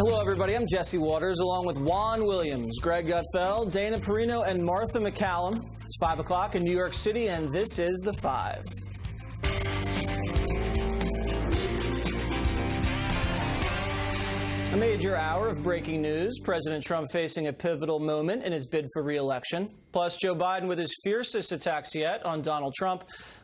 Hello, everybody. I'm Jesse Waters, along with Juan Williams, Greg Gutfeld, Dana Perino, and Martha MacCallum. It's 5 o'clock in New York City, and this is The Five. A major hour of breaking news. President Trump facing a pivotal moment in his bid for re-election. Plus, Joe Biden with his fiercest attacks yet on Donald Trump.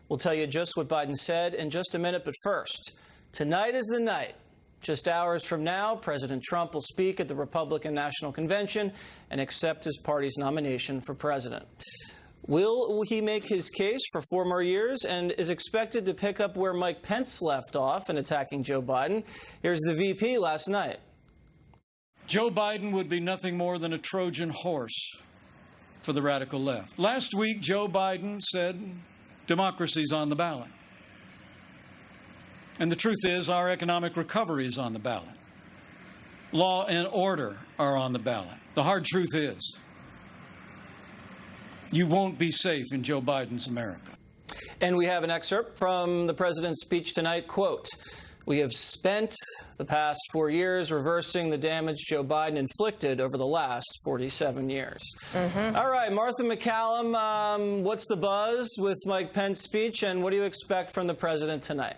We'll tell you just what Biden said in just a minute. But first, tonight is the night. Just hours from now, President Trump will speak at the Republican National Convention and accept his party's nomination for president. Will he make his case for 4 more years and is expected to pick up where Mike Pence left off in attacking Joe Biden? Here's the VP last night. Joe Biden would be nothing more than a Trojan horse for the radical left. Last week, Joe Biden said democracy's on the ballot. And the truth is, our economic recovery is on the ballot. Law and order are on the ballot. The hard truth is, you won't be safe in Joe Biden's America. And we have an excerpt from the president's speech tonight. Quote, "We have spent the past 4 years reversing the damage Joe Biden inflicted over the last 47 years. All right, Martha MacCallum, what's the buzz with Mike Pence's speech, and what do you expect from the president tonight?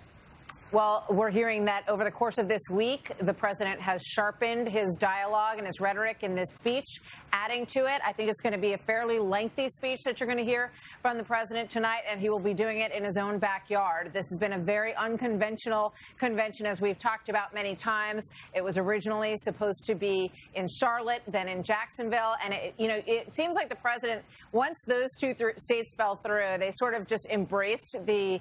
Well, we're hearing that over the course of this week, the president has sharpened his dialogue and his rhetoric in this speech, adding to it. I think it's going to be a fairly lengthy speech that you're going to hear from the president tonight, and he will be doing it in his own backyard. This has been a very unconventional convention, as we've talked about many times. It was originally supposed to be in Charlotte, then in Jacksonville, and it seems like the president, once those two states fell through, they sort of just embraced the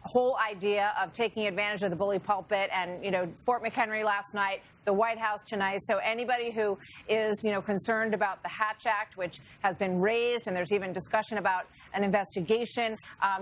whole idea of taking advantage of the bully pulpit and, Fort McHenry last night, the White House tonight. So anybody who is, concerned about the Hatch Act, which has been raised, and there's even discussion about an investigation,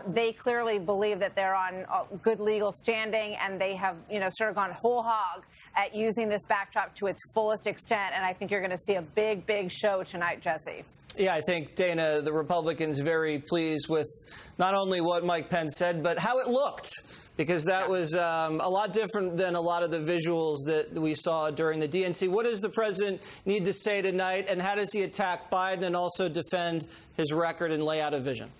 they clearly believe that they're on good legal standing, and they have, sort of gone whole hog at using this backdrop to its fullest extent. And I think you're going to see a big, big show tonight, Jesse. Yeah, I think, Dana, the Republicans very pleased with not only what Mike Pence said, but how it looked, because that was a lot different than a lot of the visuals that we saw during the DNC. What does the president need to say tonight, and how does he attack Biden and also defend his record and lay out a vision?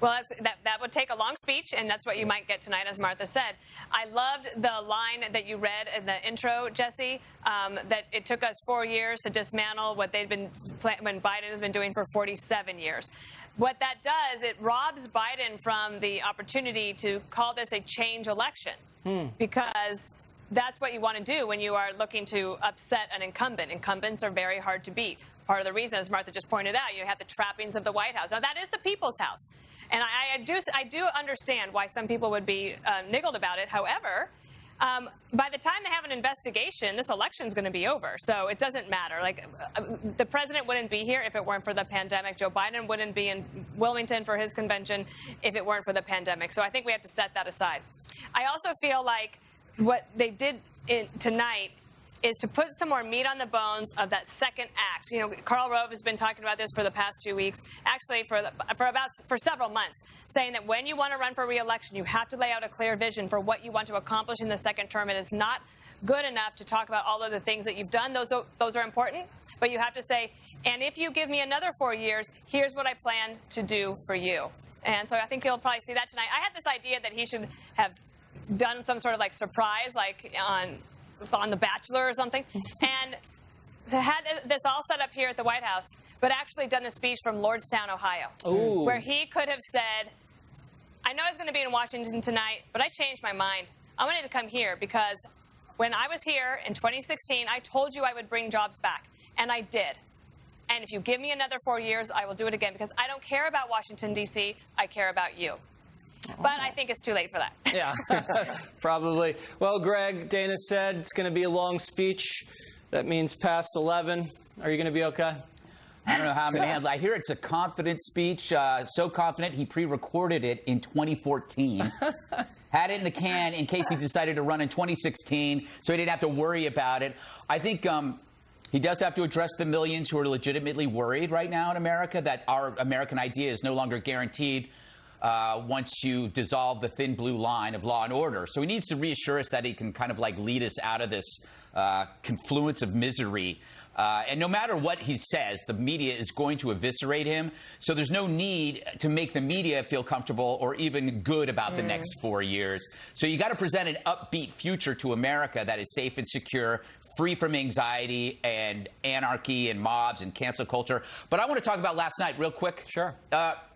Well, that would take a long speech, and that's what you might get tonight, as Martha said. I loved the line that you read in the intro, Jesse, that it took us 4 years to dismantle what when Biden has been doing for 47 years. What that does, it robs Biden from the opportunity to call this a change election, because that's what you want to do when you are looking to upset an incumbent. Incumbents are very hard to beat. Part of the reason, as Martha just pointed out, you have the trappings of the White House. Now, that is the people's house. And I do understand why some people would be niggled about it. However, by the time they have an investigation, this election is going to be over. So it doesn't matter. The president wouldn't be here if it weren't for the pandemic. Joe Biden wouldn't be in Wilmington for his convention if it weren't for the pandemic. So I think we have to set that aside. I also feel like what they did tonight is to put some more meat on the bones of that second act. Karl Rove has been talking about this for the past 2 weeks, actually for several months, saying that when you want to run for re-election, you have to lay out a clear vision for what you want to accomplish in the second term. It is not good enough to talk about all of the things that you've done. Those are important, but you have to say, and if you give me another 4 years, here's what I plan to do for you. And so I think you'll probably see that tonight. I had this idea that he should have done some sort of surprise, on The Bachelor or something, and had this all set up here at the White House, but actually done the speech from Lordstown, Ohio, where he could have said, I know I was going to be in Washington tonight, but I changed my mind. I wanted to come here because when I was here in 2016, I told you I would bring jobs back, and I did. And if you give me another 4 years, I will do it again, because I don't care about Washington, D.C., I care about you. But I think it's too late for that. Yeah, probably. Well, Greg, Dana said it's going to be a long speech. That means past 11. Are you going to be okay? I don't know how I'm going to handle it. I hear it's a confident speech, so confident he pre-recorded it in 2014. Had it in the can in case he decided to run in 2016, so he didn't have to worry about it. I think he does have to address the millions who are legitimately worried right now in America that our American idea is no longer guaranteed once you dissolve the thin blue line of law and order. So he needs to reassure us that he can kind of like lead us out of this confluence of misery. And no matter what he says, the media is going to eviscerate him. So there's no need to make the media feel comfortable or even good about the next 4 years. So you got to present an upbeat future to America that is safe and secure, free from anxiety and anarchy and mobs and cancel culture. But I want to talk about last night real quick. Sure.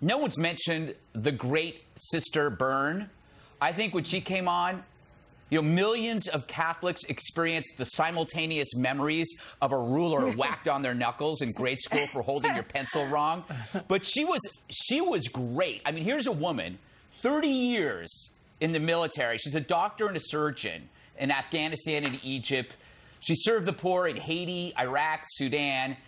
No one's mentioned the great Sister Byrne. I think when she came on, millions of Catholics experienced the simultaneous memories of a ruler whacked on their knuckles in grade school for holding your pencil wrong. But she was great. I mean, here's a woman, 30 years in the military. She's a doctor and a surgeon in Afghanistan and Egypt. She served the poor in Haiti, Iraq, Sudan.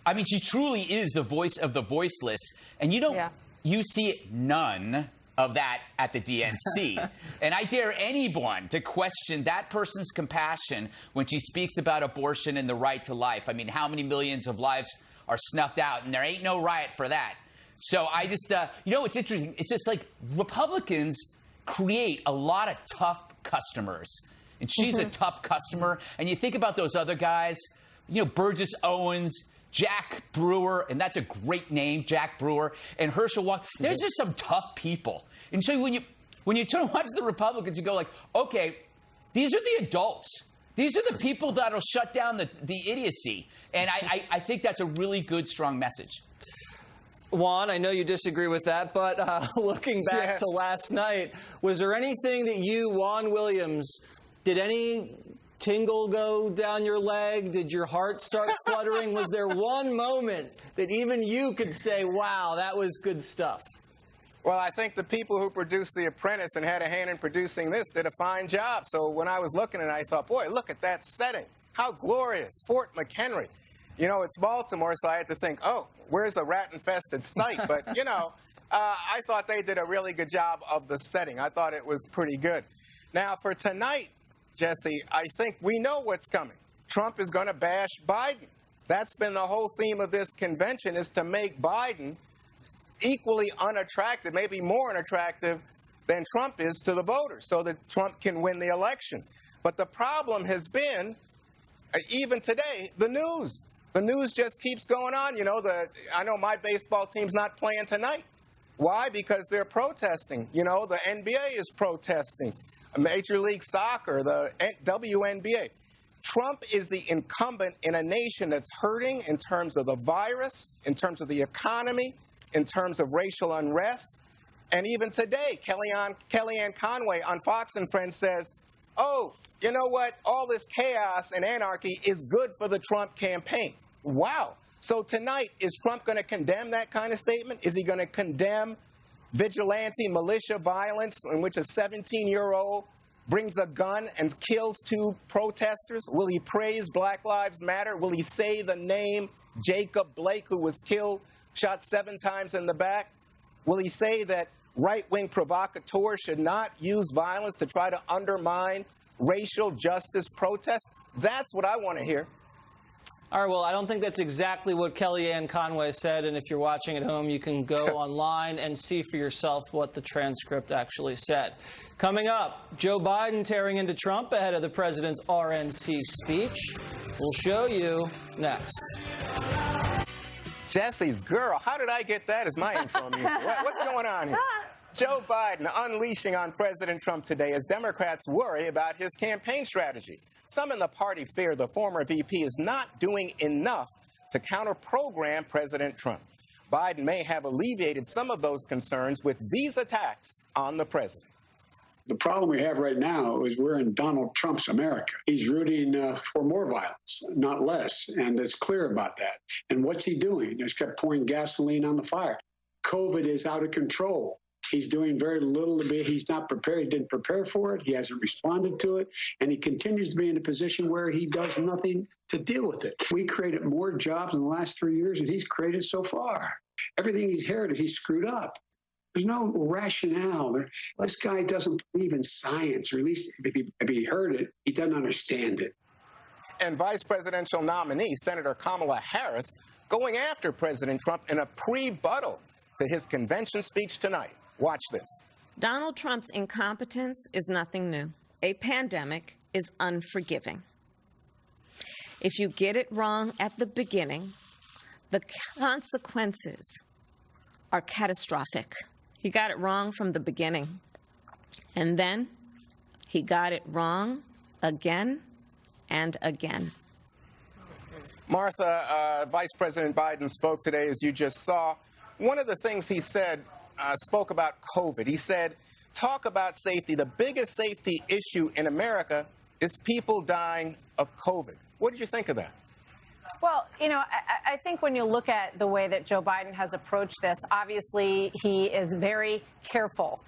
I mean, she truly is the voice of the voiceless. And you see none of that at the DNC. And I dare anyone to question that person's compassion when she speaks about abortion and the right to life. I mean, how many millions of lives are snuffed out? And there ain't no riot for that. So I just, it's interesting. It's just like Republicans create a lot of tough customers. And she's a tough customer. And you think about those other guys, Burgess Owens, Jack Brewer, and that's a great name, Jack Brewer, and Herschel Walker. There's just some tough people. And so when you turn and watch the Republicans, you go like, okay, these are the adults. These are the people that'll shut down the idiocy. And I think that's a really good, strong message. Juan, I know you disagree with that, but looking back to last night, was there anything that you, Juan Williams, did any tingle go down your leg? Did your heart start fluttering? Was there one moment that even you could say, wow, that was good stuff? Well, I think the people who produced The Apprentice and had a hand in producing this did a fine job. So when I was looking at it, I thought, boy, look at that setting. How glorious. Fort McHenry. It's Baltimore, so I had to think, oh, where's the rat-infested site? But, I thought they did a really good job of the setting. I thought it was pretty good. Now, for tonight, Jesse, I think we know what's coming. Trump is going to bash Biden. That's been the whole theme of this convention, is to make Biden equally unattractive, maybe more unattractive than Trump is to the voters, so that Trump can win the election. But the problem has been, even today, the news. The news just keeps going on. I know my baseball team's not playing tonight. Why? Because they're protesting. The NBA is protesting. Major League Soccer, the WNBA. Trump is the incumbent in a nation that's hurting in terms of the virus, in terms of the economy, in terms of racial unrest. And even today, Kellyanne Conway on Fox and Friends says, oh, you know what? All this chaos and anarchy is good for the Trump campaign. Wow. So tonight, is Trump going to condemn that kind of statement? Is he going to condemn vigilante militia violence in which a 17-year-old brings a gun and kills two protesters? Will he praise Black Lives Matter? Will he say the name Jacob Blake, who was killed, shot 7 times in the back? Will he say that right-wing provocateurs should not use violence to try to undermine racial justice protests? That's what I want to hear. All right, well, I don't think that's exactly what Kellyanne Conway said, and if you're watching at home, you can go online and see for yourself what the transcript actually said. Coming up, Joe Biden tearing into Trump ahead of the president's RNC speech. We'll show you next. Jesse's girl. How did I get that as my intro music? What's going on here? Joe Biden unleashing on President Trump today as Democrats worry about his campaign strategy. Some in the party fear the former VP is not doing enough to counter-program President Trump. Biden may have alleviated some of those concerns with these attacks on the president. The problem we have right now is we're in Donald Trump's America. He's rooting for more violence, not less, and it's clear about that. And what's he doing? He's kept pouring gasoline on the fire. COVID is out of control. He's doing very little to be. He's not prepared. He didn't prepare for it. He hasn't responded to it. And he continues to be in a position where he does nothing to deal with it. We created more jobs in the last 3 years than he's created so far. Everything he's inherited, he's screwed up. There's no rationale. This guy doesn't believe in science, or at least if he heard it, he doesn't understand it. And vice presidential nominee Senator Kamala Harris going after President Trump in a pre-rebuttal to his convention speech tonight. Watch this. Donald Trump's incompetence is nothing new. A pandemic is unforgiving. If you get it wrong at the beginning, the consequences are catastrophic. He got it wrong from the beginning. And then he got it wrong again and again. Martha, Vice President Biden spoke today, as you just saw. One of the things he said, spoke about COVID. He said, talk about safety. The biggest safety issue in America is people dying of COVID. What did you think of that? Well, you know, I think when you look at the way that Joe Biden has approached this, obviously he is very careful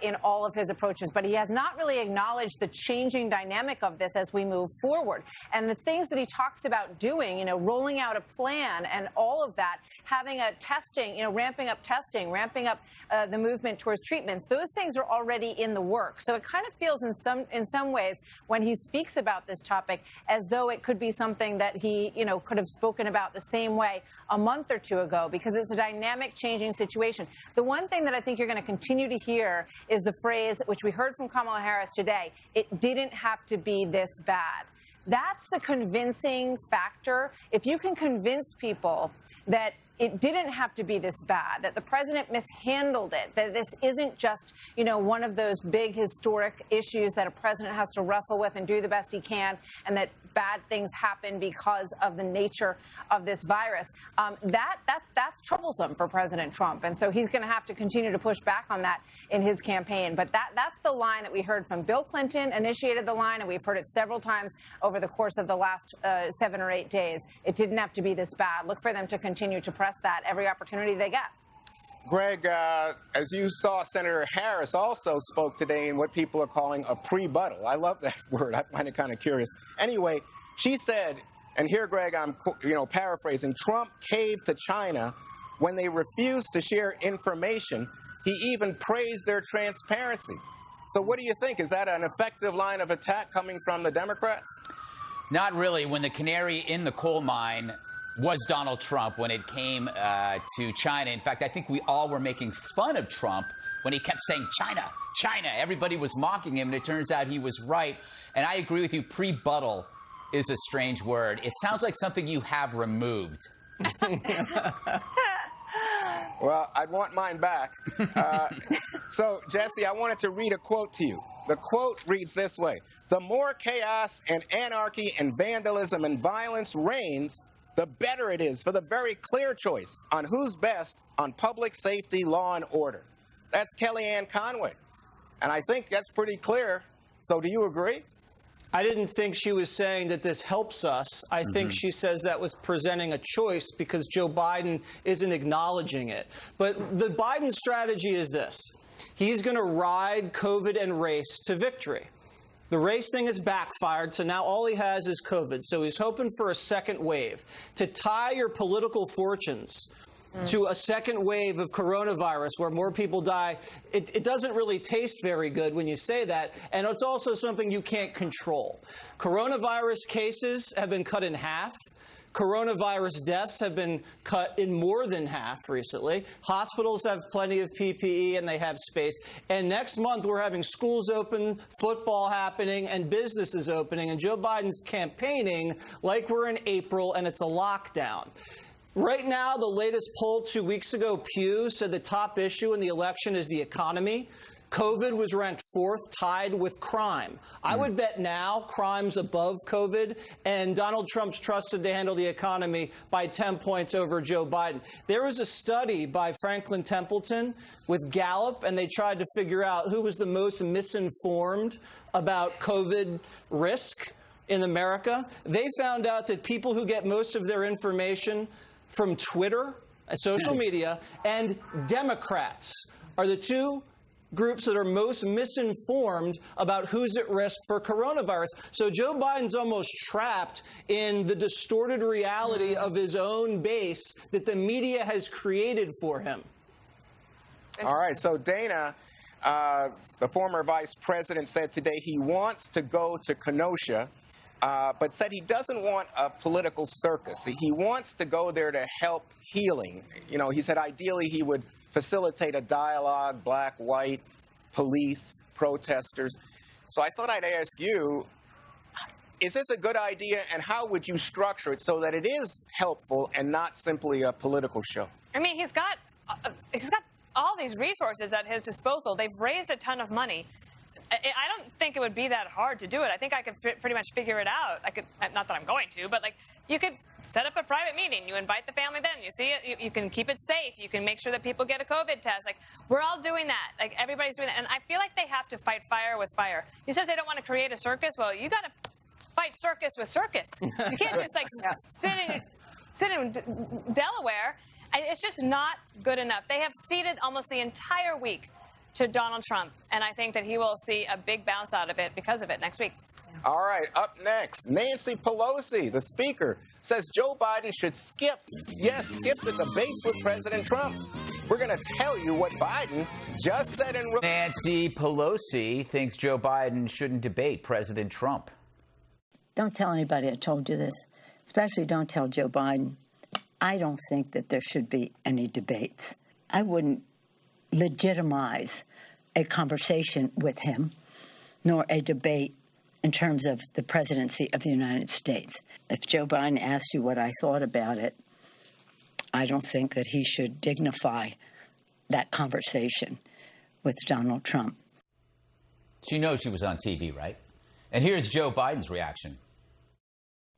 in all of his approaches, but he has not really acknowledged the changing dynamic of this as we move forward. And the things that he talks about doing, you know, rolling out a plan and all of that, having a testing, you know, ramping up testing, ramping up the movement towards treatments, those things are already in the works. So it kind of feels in some ways when he speaks about this topic as though it could be something that he, you know, could have spoken about the same way a month or two ago, because it's a dynamic, changing situation. The one thing that I think you're going to continue to hear is the phrase, which we heard from Kamala Harris today, it didn't have to be this bad. That's the convincing factor. If you can convince people that it didn't have to be this bad, that the president mishandled it, that this isn't just, you know, one of those big historic issues that a president has to wrestle with and do the best he can, and that bad things happen because of the nature of this virus, that's troublesome for President Trump. And so he's going to have to continue to push back on that in his campaign. But that's the line that we heard from Bill Clinton, initiated the line, and we've heard it several times over the course of the last 7 or 8 days. It didn't have to be this bad. Look for them to continue to press that every opportunity they get. Greg, as you saw, Senator Harris also spoke today in what people are calling a pre-buttal. I love that word. I find it kind of curious. Anyway, she said, and here, Greg, I'm paraphrasing, Trump caved to China when they refused to share information. He even praised their transparency. So what do you think? Is that an effective line of attack coming from the Democrats? Not really. When the canary in the coal mine was Donald Trump when it came to China. In fact, I think we all were making fun of Trump when he kept saying China, China. Everybody was mocking him, and it turns out he was right. And I agree with you, pre-buttal is a strange word. It sounds like something you have removed. Well, I'd want mine back. So, Jesse, I wanted to read a quote to you. The quote reads this way: "The more chaos and anarchy and vandalism and violence reigns, the better it is for the very clear choice on who's best on public safety, law, and order." That's Kellyanne Conway. And I think that's pretty clear. So do you agree? I didn't think she was saying that this helps us. I think she says that was presenting a choice because Joe Biden isn't acknowledging it. But the Biden strategy is this. He's going to ride COVID and race to victory. The race thing has backfired, so now all he has is COVID. So he's hoping for a second wave. To tie your political fortunes to a second wave of coronavirus where more people die, it doesn't really taste very good when you say that, and it's also something you can't control. Coronavirus cases have been cut in half. Coronavirus deaths have been cut in more than half recently. Hospitals have plenty of PPE and they have space. And next month we're having schools open, football happening, and businesses opening. And Joe Biden's campaigning like we're in April and it's a lockdown. Right now, the latest poll 2 weeks ago, Pew said the top issue in the election is the economy. COVID was ranked 4th, tied with crime. I would bet now crime's above COVID, and Donald Trump's trusted to handle the economy by 10 points over Joe Biden. There was a study by Franklin Templeton with Gallup, and they tried to figure out who was the most misinformed about COVID risk in America. They found out that people who get most of their information from Twitter, social media, and Democrats are the two groups that are most misinformed about who's at risk for coronavirus. So Joe Biden's almost trapped in the distorted reality of his own base that the media has created for him. All right, so Dana, the former vice president, said today he wants to go to Kenosha, but said he doesn't want a political circus. He wants to go there to help healing. You know, he said ideally he would facilitate a dialogue, black, white, police, protesters. So I thought I'd ask you, is this a good idea, and how would you structure it so that it is helpful and not simply a political show? I mean, he's got all these resources at his disposal. They've raised a ton of money. I don't think it would be that hard to do it. I think I could pretty much figure it out. I could, not that I'm going to, but like you could set up a private meeting. You invite the family then. You see it. You can keep it safe. You can make sure that people get a COVID test. Like, we're all doing that. Like, everybody's doing that. And I feel like they have to fight fire with fire. He says they don't want to create a circus. Well, you got to fight circus with circus. You can't just, like, sit in Delaware. And it's just not good enough. They have ceded almost the entire week to Donald Trump, and I think that he will see a big bounce out of it because of it next week. All right, up next, Nancy Pelosi, the Speaker, says Joe Biden should skip the debates with President Trump. We're going to tell you what Biden just said in... Nancy Pelosi thinks Joe Biden shouldn't debate President Trump. Don't tell anybody I told you this, especially don't tell Joe Biden. I don't think that there should be any debates. I wouldn't legitimize a conversation with him, nor a debate in terms of the presidency of the United States. If Joe Biden asked you what I thought about it, I don't think that he should dignify that conversation with Donald Trump. She knows she was on TV, right? And here's Joe Biden's reaction.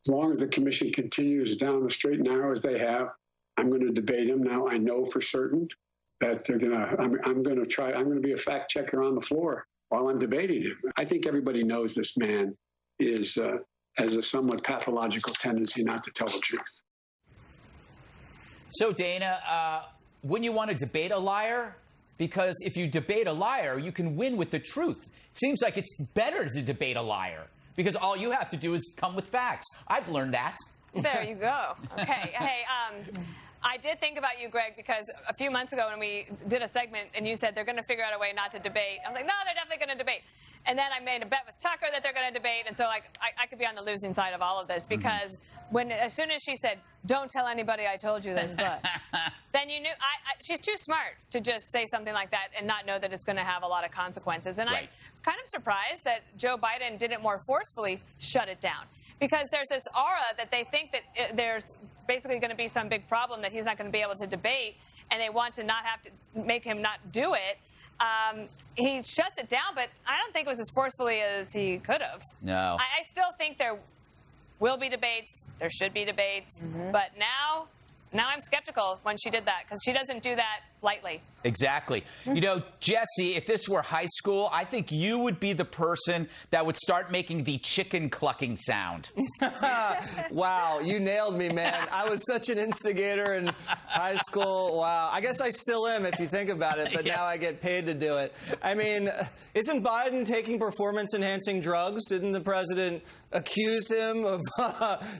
As long as the commission continues down the straight and narrow as they have, I'm going to debate him. Now, I know for certain that they're I'm going to be a fact checker on the floor while I'm debating him. I think everybody knows this man has a somewhat pathological tendency not to tell the truth. So, Dana, wouldn't you want to debate a liar? Because if you debate a liar, you can win with the truth. It seems like it's better to debate a liar because all you have to do is come with facts. I've learned that. There you go. Okay. Hey, I did think about you, Greg, because a few months ago when we did a segment and you said they're going to figure out a way not to debate, I was like, no, they're definitely going to debate. And then I made a bet with Tucker that they're going to debate. And so, like, I could be on the losing side of all of this because as soon as she said, don't tell anybody I told you this, but then you knew she's too smart to just say something like that and not know that it's going to have a lot of consequences. And I'm kind of surprised that Joe Biden didn't more forcefully shut it down. Because there's this aura that they think that there's basically going to be some big problem that he's not going to be able to debate, and they want to not have to make him not do it. He shuts it down, but I don't think it was as forcefully as he could have. No. I still think there will be debates. There should be debates. But now I'm skeptical when she did that because she doesn't do that lightly. Exactly. You know, Jesse, if this were high school, I think you would be the person that would start making the chicken clucking sound. Wow, you nailed me, man. I was such an instigator in high school. Wow. I guess I still am if you think about it, but now I get paid to do it. I mean, isn't Biden taking performance-enhancing drugs? Didn't the president accuse him of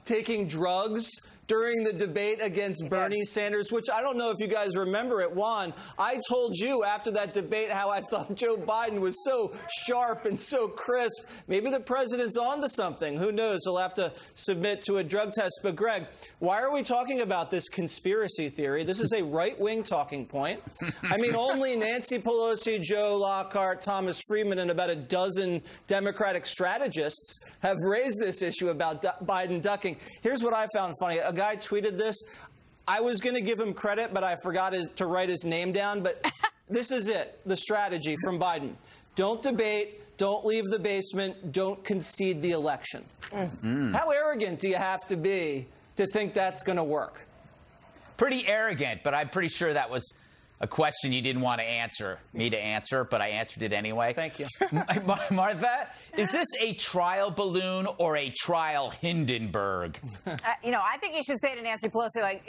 taking drugs during the debate against Bernie Sanders, which I don't know if you guys remember it, Juan. I told you after that debate how I thought Joe Biden was so sharp and so crisp. Maybe the president's onto something. Who knows? He'll have to submit to a drug test. But, Greg, why are we talking about this conspiracy theory? This is a right-wing talking point. I mean, only Nancy Pelosi, Joe Lockhart, Thomas Friedman, and about a dozen Democratic strategists have raised this issue about Biden ducking. Here's what I found funny. A guy tweeted this. I was going to give him credit, but I forgot to write his name down. But this is it, the strategy from Biden. Don't debate. Don't leave the basement. Don't concede the election. How arrogant do you have to be to think that's going to work? Pretty arrogant, but I'm pretty sure that was a question you didn't want me to answer, but I answered it anyway. Thank you. Martha, is this a trial balloon or a trial Hindenburg? I think you should say to Nancy Pelosi, like,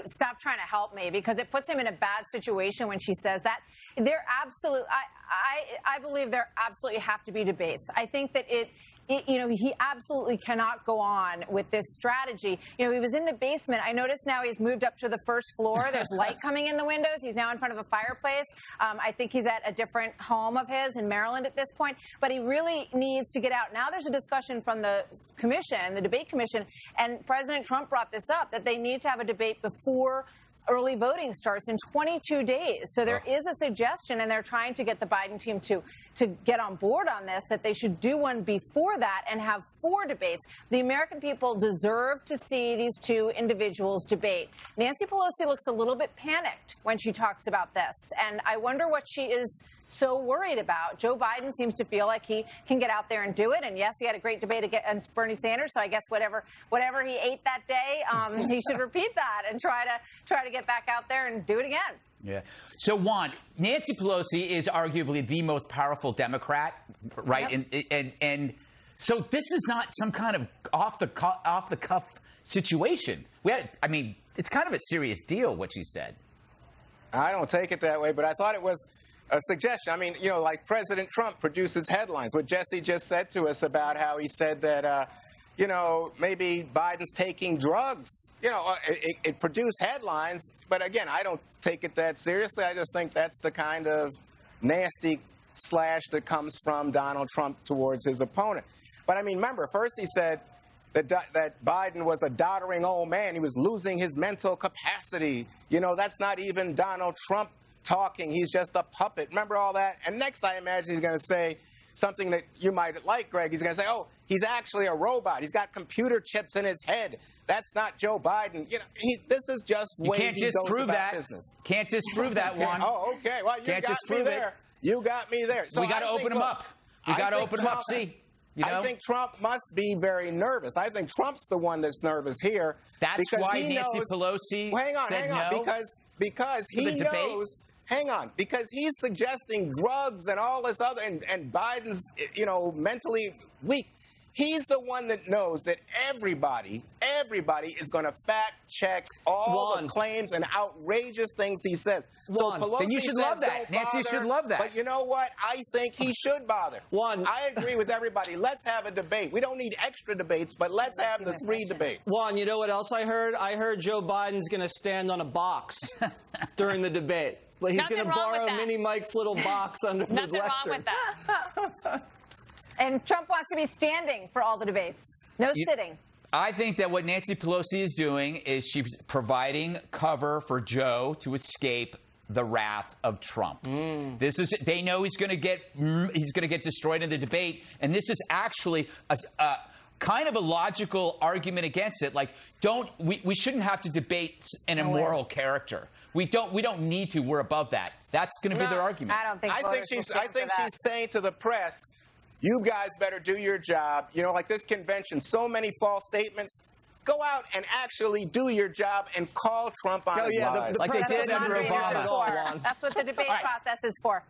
stop trying to help me, because it puts him in a bad situation when she says that. I believe there absolutely have to be debates. I think that he absolutely cannot go on with this strategy. He was in the basement. I noticed now he's moved up to the first floor. There's light coming in the windows. He's now in front of a fireplace. I think he's at a different home of his in Maryland at this point. But he really needs to get out. Now there's a discussion from the commission, the debate commission, and President Trump brought this up, that they need to have a debate before early voting starts in 22 days. So there is a suggestion, and they're trying to get the Biden team to get on board on this, that they should do one before that and have 4 debates. The American people deserve to see these 2 individuals debate. Nancy Pelosi looks a little bit panicked when she talks about this, and I wonder what she is so worried about. Joe Biden seems to feel like he can get out there and do it. And yes, he had a great debate against Bernie Sanders. So I guess whatever he ate that day, he should repeat that and try to get back out there and do it again. Yeah. So, Juan, Nancy Pelosi is arguably the most powerful Democrat, right? Yep. And so this is not some kind of off the cuff situation. It's kind of a serious deal what she said. I don't take it that way, but I thought it was a suggestion. I mean, like President Trump produces headlines. What Jesse just said to us about how he said that, maybe Biden's taking drugs. It produced headlines. But again, I don't take it that seriously. I just think that's the kind of nasty slash that comes from Donald Trump towards his opponent. But I mean, remember, first he said that Biden was a doddering old man. He was losing his mental capacity. That's not even Donald Trump talking. He's just a puppet. Remember all that? And next, I imagine he's going to say something that you might like, Greg. He's going to say, oh, he's actually a robot. He's got computer chips in his head. That's not Joe Biden. This is just way he goes about business. Can't disprove that one. Oh, okay. Well, you got me there. You got me there. So we got to open him up. We got to open him up. See. I think Trump must be very nervous. I think Trump's the one that's nervous here. That's why Nancy Pelosi hang on, because he knows. Hang on, because he's suggesting drugs and all this other, and Biden's, mentally weak. He's the one that knows that everybody is going to fact check all the claims and outrageous things he says. So Pelosi then you should love that. Nancy should love that. But you know what? I think he should bother. I agree with everybody. Let's have a debate. We don't need extra debates, but let's have the 3 debates. Juan, you know what else I heard? I heard Joe Biden's going to stand on a box during the debate. He's going to borrow Mini Mike's little box under the lectern. Nothing wrong with that. And Trump wants to be standing for all the debates. No sitting. I think that what Nancy Pelosi is doing is she's providing cover for Joe to escape the wrath of Trump. They know he's going to get destroyed in the debate, and this is actually a kind of a logical argument against it. Like, we shouldn't have to debate an immoral character. We don't need to. We're above that. That's going to be their argument. I don't think. I think she's saying to the press, you guys better do your job. Like this convention, so many false statements. Go out and actually do your job and call Trump on his lies. Like they did under Obama. That's what the debate process is for.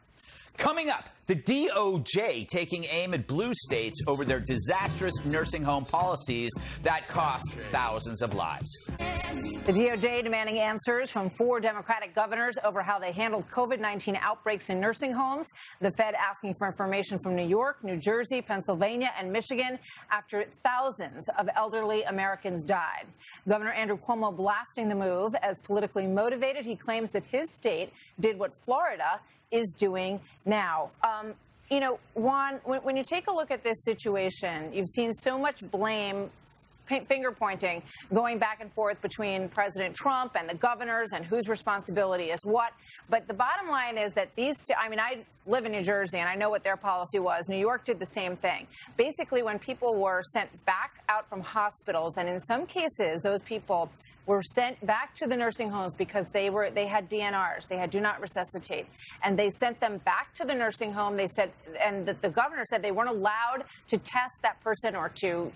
Coming up, the DOJ taking aim at blue states over their disastrous nursing home policies that cost thousands of lives. The DOJ demanding answers from 4 Democratic governors over how they handled COVID-19 outbreaks in nursing homes. The Fed asking for information from New York, New Jersey, Pennsylvania, and Michigan after thousands of elderly Americans died. Governor Andrew Cuomo blasting the move as politically motivated. He claims that his state did what Florida is doing now. Juan, when you take a look at this situation, you've seen so much blame, finger pointing, going back and forth between President Trump and the governors and whose responsibility is what. But the bottom line is that I live in New Jersey and I know what their policy was. New York did the same thing. Basically, when people were sent back out from hospitals, and in some cases, those people were sent back to the nursing homes because they had DNRs, they had do not resuscitate, and they sent them back to the nursing home. They said, and the governor said they weren't allowed to test that person or to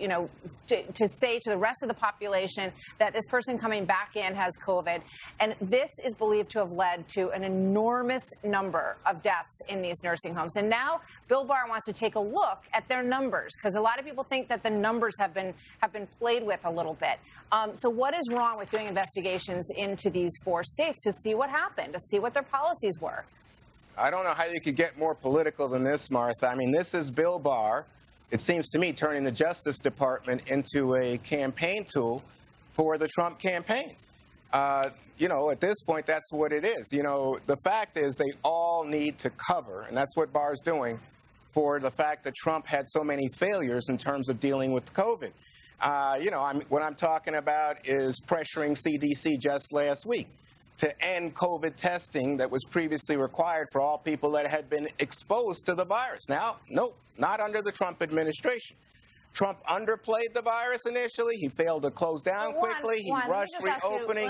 say to the rest of the population that this person coming back in has COVID. And this is believed to have led to an enormous number of deaths in these nursing homes. And now Bill Barr wants to take a look at their numbers, because a lot of people think that the numbers have been played with a little bit. So what is wrong with doing investigations into these 4 states to see what happened, to see what their policies were? I don't know how you could get more political than this, Martha. I mean, this is Bill Barr, it seems to me, turning the Justice Department into a campaign tool for the Trump campaign. At this point, that's what it is. The fact is they all need to cover, and that's what Barr's doing, for the fact that Trump had so many failures in terms of dealing with COVID. What I'm talking about is pressuring CDC just last week. to end COVID testing that was previously required for all people that had been exposed to the virus. Now, nope, not under the Trump administration. Trump underplayed the virus initially. He failed to close down quickly. He rushed reopening.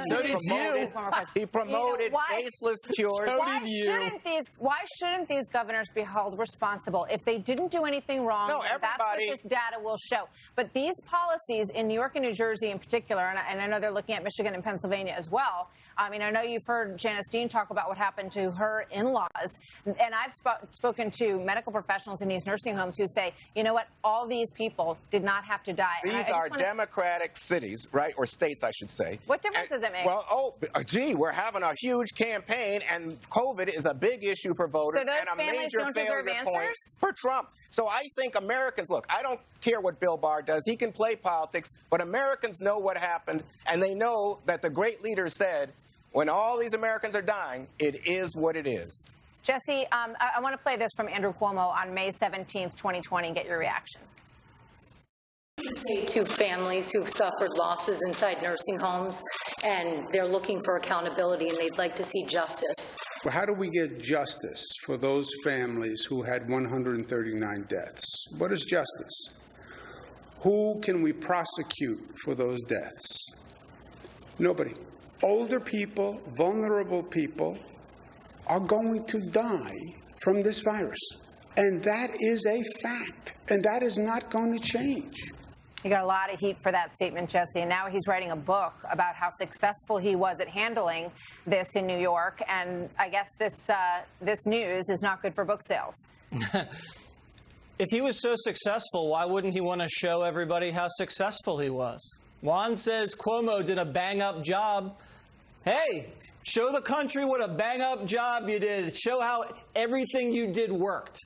He promoted faceless cures. Why shouldn't these governors be held responsible if they didn't do anything wrong? No, that's what this data will show. But these policies in New York and New Jersey in particular, and I know they're looking at Michigan and Pennsylvania as well. I mean, I know you've heard Janice Dean talk about what happened to her in-laws, and I've spoken to medical professionals in these nursing homes who say, you know what, all these people did not have to die. These are democratic cities, right, or states, I should say. What difference does it make? Well, gee, we're having a huge campaign, and COVID is a big issue for voters so those and a families major don't failure deserve point answers? for Trump. So I think Americans, look, I don't care what Bill Barr does. He can play politics, but Americans know what happened, and they know that the great leader said, when all these Americans are dying, it is what it is. Jesse, I want to play this from Andrew Cuomo on May 17th, 2020, and get your reaction. Say to families who've suffered losses inside nursing homes, and they're looking for accountability, and they'd like to see justice. How do we get justice for those families who had 139 deaths? What is justice? Who can we prosecute for those deaths? Nobody. Older people, vulnerable people, are going to die from this virus. And that is a fact. And that is not going to change. He got a lot of heat for that statement, Jesse, and now he's writing a book about how successful he was at handling this in New York. And I guess this news is not good for book sales. If he was so successful, why wouldn't he want to show everybody how successful he was? Juan says Cuomo did a bang-up job. Hey, show the country what a bang-up job you did. Show how everything you did worked.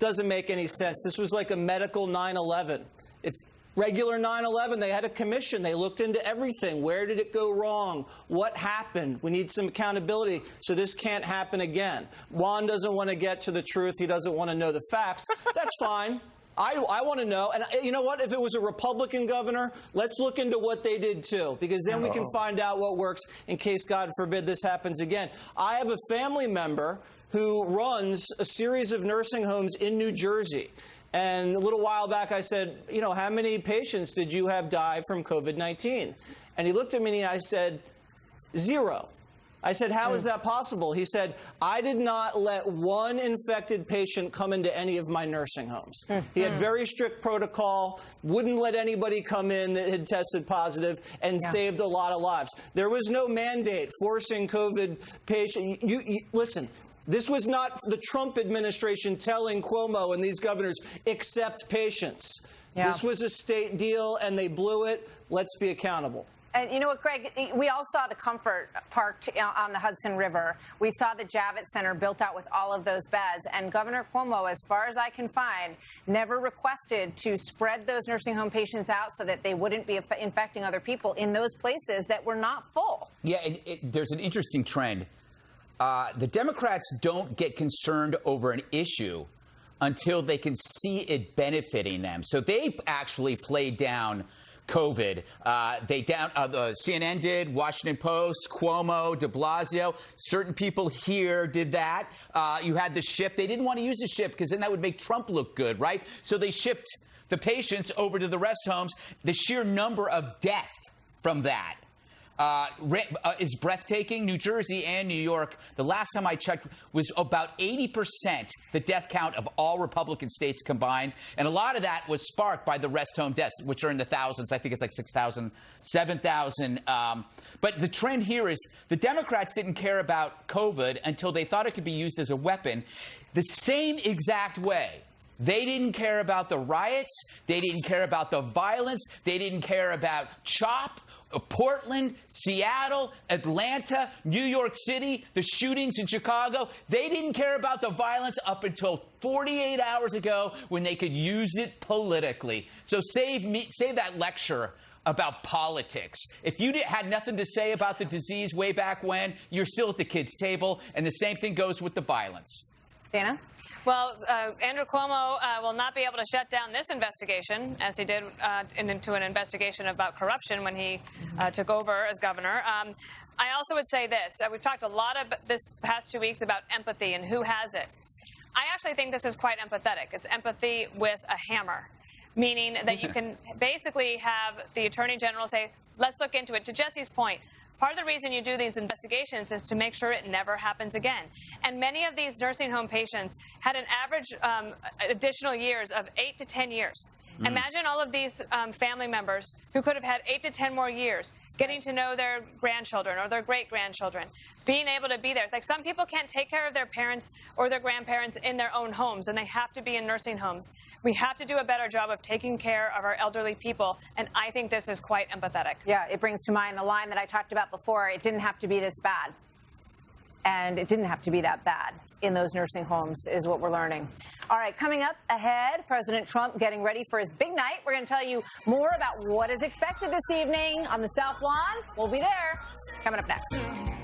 Doesn't make any sense. This was like a medical 9/11. It's regular 9/11. They had a commission. They looked into everything. Where did it go wrong? What happened? We need some accountability so this can't happen again. Juan doesn't want to get to the truth. He doesn't want to know the facts. That's fine. I want to know. And you know what? If it was a Republican governor, let's look into what they did, too, because then we can find out what works in case, God forbid, this happens again. I have a family member who runs a series of nursing homes in New Jersey. And a little while back, I said, you know, how many patients did you have die from COVID-19? And he looked at me and I said, 0. I said, how is that possible? He said, I did not let one infected patient come into any of my nursing homes. He had very strict protocol, wouldn't let anybody come in that had tested positive, and saved a lot of lives. There was no mandate forcing COVID patients. Listen, this was not the Trump administration telling Cuomo and these governors, accept patients. This was a state deal, and they blew it. Let's be accountable. And you know what, Greg, we all saw the Comfort parked on the Hudson River. We saw the Javits Center built out with all of those beds. And Governor Cuomo, as far as I can find, never requested to spread those nursing home patients out so that they wouldn't be infecting other people in those places that were not full. Yeah, and there's an interesting trend. The Democrats don't get concerned over an issue until they can see it benefiting them. So they actually played down COVID. The CNN did, Washington Post, Cuomo, de Blasio. Certain people here did that. You had the ship. They didn't want to use the ship because then that would make Trump look good, right? So they shipped the patients over to the rest homes. The sheer number of death from that is breathtaking. New Jersey and New York, the last time I checked, was about 80% the death count of all Republican states combined. And a lot of that was sparked by the rest home deaths, which are in the thousands. I think it's like 6,000, 7,000. But the trend here is the Democrats didn't care about COVID until they thought it could be used as a weapon. The same exact way. They didn't care about the riots. They didn't care about the violence. They didn't care about CHOP. Portland, Seattle, Atlanta, New York City, the shootings in Chicago. They didn't care about the violence up until 48 hours ago when they could use it politically. So save that lecture about politics. If you had nothing to say about the disease way back when, you're still at the kids' table, and the same thing goes with the violence. Dana? Well, Andrew Cuomo will not be able to shut down this investigation, as he did into an investigation about corruption when he took over as governor. I also would say this. We've talked a lot this past 2 weeks about empathy and who has it. I actually think this is quite empathetic. It's empathy with a hammer, meaning that you can basically have the Attorney General say, let's look into it. To Jesse's point, part of the reason you do these investigations is to make sure it never happens again. And many of these nursing home patients had an average additional years of 8 to 10 years. Imagine all of these family members who could have had 8 to 10 more years getting to know their grandchildren or their great-grandchildren, being able to be there. It's like some people can't take care of their parents or their grandparents in their own homes, and they have to be in nursing homes. We have to do a better job of taking care of our elderly people, and I think this is quite empathetic. Yeah, it brings to mind the line that I talked about before. It didn't have to be this bad. And it didn't have to be that bad in those nursing homes, is what we're learning. All right, coming up ahead, President Trump getting ready for his big night. We're going to tell you more about what is expected this evening on the South Lawn. We'll be there. Coming up next.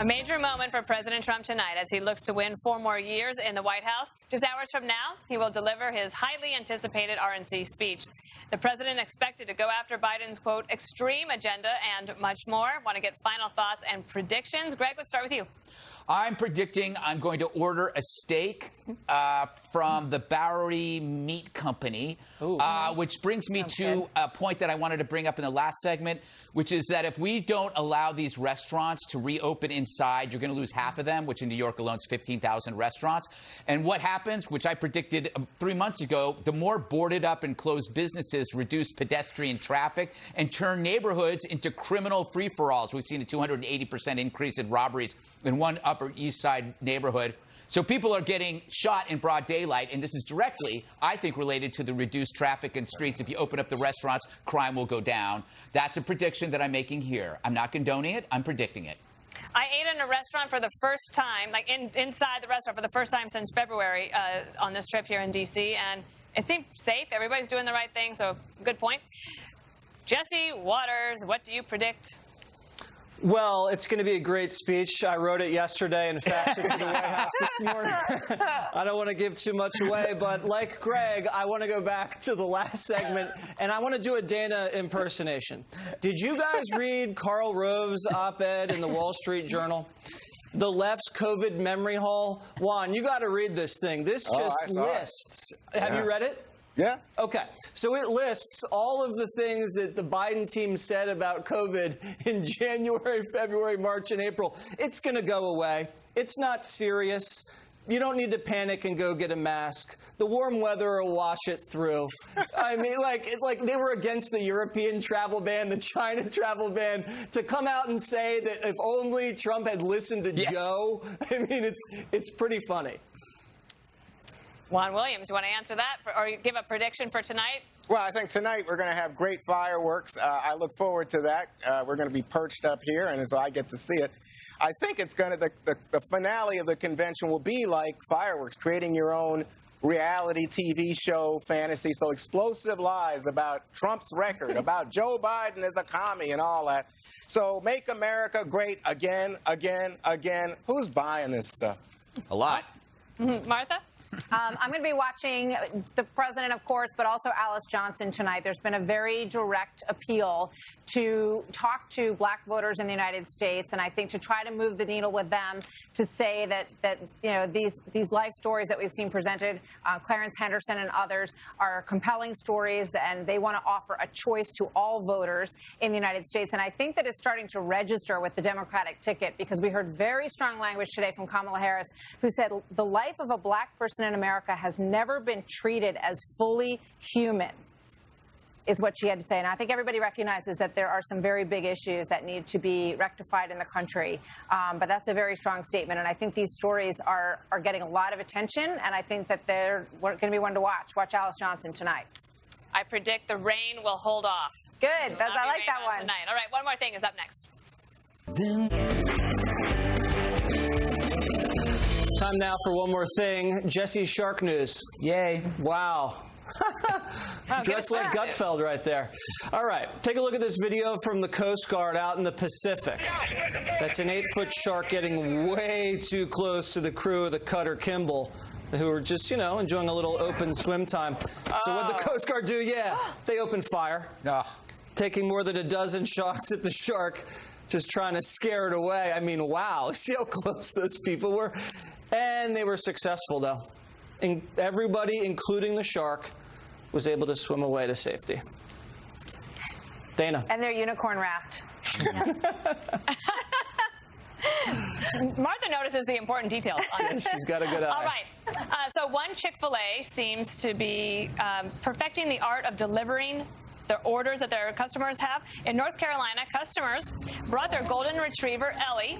A major moment for President Trump tonight as he looks to win 4 more years in the White House. Just hours from now, he will deliver his highly anticipated RNC speech. The president expected to go after Biden's, quote, extreme agenda and much more. Want to get final thoughts and predictions? Greg, let's start with you. I'm predicting I'm going to order a steak from the Bowery Meat Company, which brings me to a point that I wanted to bring up in the last segment, which is that if we don't allow these restaurants to reopen inside, you're going to lose half of them, which in New York alone is 15,000 restaurants. And what happens, which I predicted 3 months ago, the more boarded up and closed businesses reduce pedestrian traffic and turn neighborhoods into criminal free-for-alls. We've seen a 280% increase in robberies in one Upper East Side neighborhood. So people are getting shot in broad daylight, and this is directly, I think, related to the reduced traffic in streets. If you open up the restaurants, crime will go down. That's a prediction that I'm making here. I'm not condoning it. I'm predicting it. I ate in a restaurant for the first time, like inside the restaurant for the first time since February on this trip here in D.C., and it seemed safe. Everybody's doing the right thing, so good point. Jesse Waters, what do you predict? Well, it's going to be a great speech. I wrote it yesterday and faxed it to the White House this morning. I don't want to give too much away, but like Greg, I want to go back to the last segment, and I want to do a Dana impersonation. Did you guys read Karl Rove's op-ed in the Wall Street Journal? The left's COVID memory hole? Juan, you got to read this thing. This just lists. Have you read it? Yeah. Okay. So it lists all of the things that the Biden team said about COVID in January, February, March, and April. It's going to go away. It's not serious. You don't need to panic and go get a mask. The warm weather will wash it through. I mean, like they were against the European travel ban, the China travel ban, to come out and say that if only Trump had listened to Joe. I mean, it's pretty funny. Juan Williams, you want to answer that or give a prediction for tonight? Well, I think tonight we're going to have great fireworks. I look forward to that. We're going to be perched up here, and so I get to see it. I think it's going to the finale of the convention will be like fireworks, creating your own reality TV show fantasy. So explosive lies about Trump's record, about Joe Biden as a commie and all that. So make America great again, again, again. Who's buying this stuff? A lot. Martha? I'm going to be watching the president, of course, but also Alice Johnson tonight. There's been a very direct appeal to talk to black voters in the United States, and I think to try to move the needle with them to say that you know these life stories that we've seen presented, Clarence Henderson and others, are compelling stories, and they want to offer a choice to all voters in the United States. And I think that it's starting to register with the Democratic ticket, because we heard very strong language today from Kamala Harris, who said the life of a black person in America has never been treated as fully human, is what she had to say. And I think everybody recognizes that there are some very big issues that need to be rectified in the country. But that's a very strong statement. And I think these stories are getting a lot of attention. And I think that they're going to be one to watch. Watch Alice Johnson tonight. I predict the rain will hold off. Good. I like that one. Tonight. All right, one more thing is up next. Time now for one more thing. Jesse's Shark News. Yay. Wow. Dressed like Gutfeld right there. All right, take a look at this video from the Coast Guard out in the Pacific. That's an 8-foot shark getting way too close to the crew of the cutter Kimball. who were just, enjoying a little open swim time. So what did the Coast Guard do? Yeah, they opened fire, taking more than a dozen shots at the shark, just trying to scare it away. I mean, wow, see how close those people were? And they were successful, though. And everybody, including the shark, was able to swim away to safety. Dana. And they're unicorn wrapped. Martha notices the important details on this. She's got a good eye. All right. So one Chick-fil-A seems to be perfecting the art of delivering the orders that their customers have. In North Carolina, customers brought their golden retriever, Ellie,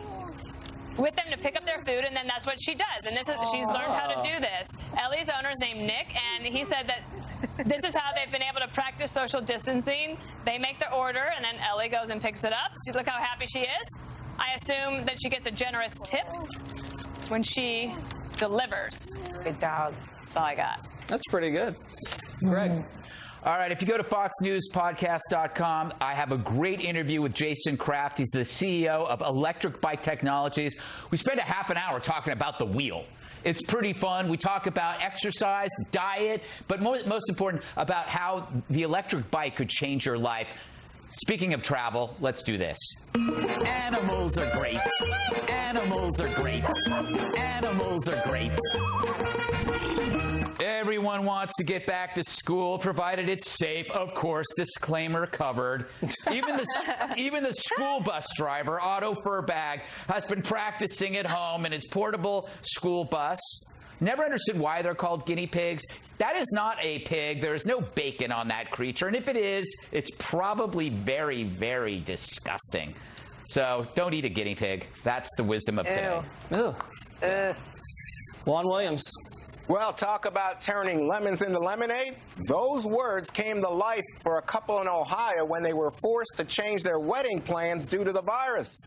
with them to pick up their food, and then that's what she does. And she's learned how to do this. Ellie's owner is named Nick, and he said that this is how they've been able to practice social distancing. They make their order, and then Ellie goes and picks it up. See, look how happy she is. I assume that she gets a generous tip when she delivers. Good dog. That's all I got. That's pretty good. Greg. All right, if you go to foxnewspodcast.com, I have a great interview with Jason Kraft. He's the CEO of Electric Bike Technologies. We spend a half an hour talking about the wheel. It's pretty fun. We talk about exercise, diet, but most important, about how the electric bike could change your life. Speaking of travel, let's do this. Animals are great. Animals are great. Animals are great. Everyone wants to get back to school, provided it's safe. Of course, disclaimer covered. Even the school bus driver, Otto Furbag, has been practicing at home in his portable school bus. Never understood why they're called guinea pigs. That is not a pig. There is no bacon on that creature. And if it is, it's probably very, very disgusting. So don't eat a guinea pig. That's the wisdom of today. Ew. Juan Williams. Well, talk about turning lemons into lemonade. Those words came to life for a couple in Ohio when they were forced to change their wedding plans due to the virus.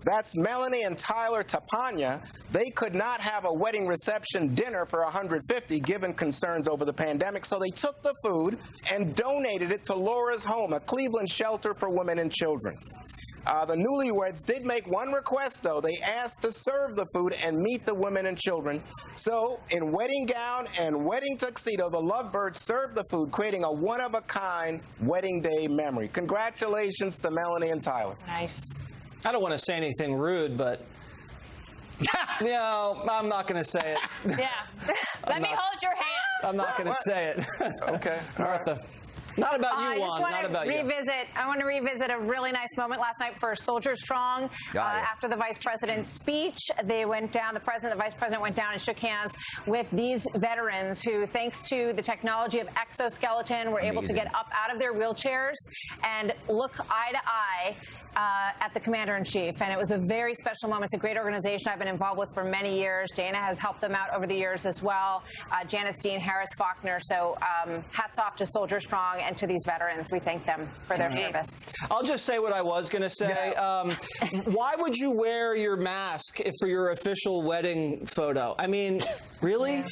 That's Melanie and Tyler Tapania. They could not have a wedding reception dinner for 150 given concerns over the pandemic, so they took the food and donated it to Laura's Home, a Cleveland shelter for women and children. The newlyweds did make one request, though. They asked to serve the food and meet the women and children. So, in wedding gown and wedding tuxedo, the lovebirds served the food, creating a one-of-a-kind wedding day memory. Congratulations to Melanie and Tyler. Nice. I don't want to say anything rude, but I'm not going to say it. Yeah. Let me hold your hand. I'm not going to say it. Okay. Martha. Not about you, Juan. Not about you. I want to revisit a really nice moment last night for Soldier Strong. After the vice president's speech, they went down. The vice president went down and shook hands with these veterans who, thanks to the technology of exoskeleton, were able to get up out of their wheelchairs and look eye to eye at the commander-in-chief. And it was a very special moment. It's a great organization I've been involved with for many years. Dana has helped them out over the years as well. Janice Dean, Harris Faulkner. So hats off to Soldier Strong and to these veterans. We thank them for their service. I'll just say what I was going to say. Why would you wear your mask for your official wedding photo? I mean, really?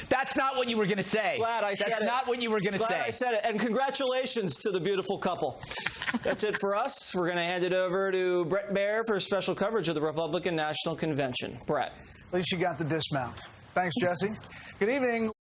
That's not what you were going to say. Glad I said it. That's not what you were going to say. Glad I said it. And congratulations to the beautiful couple. That's it for us. We're going to hand it over to Brett Baer for special coverage of the Republican National Convention. Brett. At least you got the dismount. Thanks, Jesse. Good evening.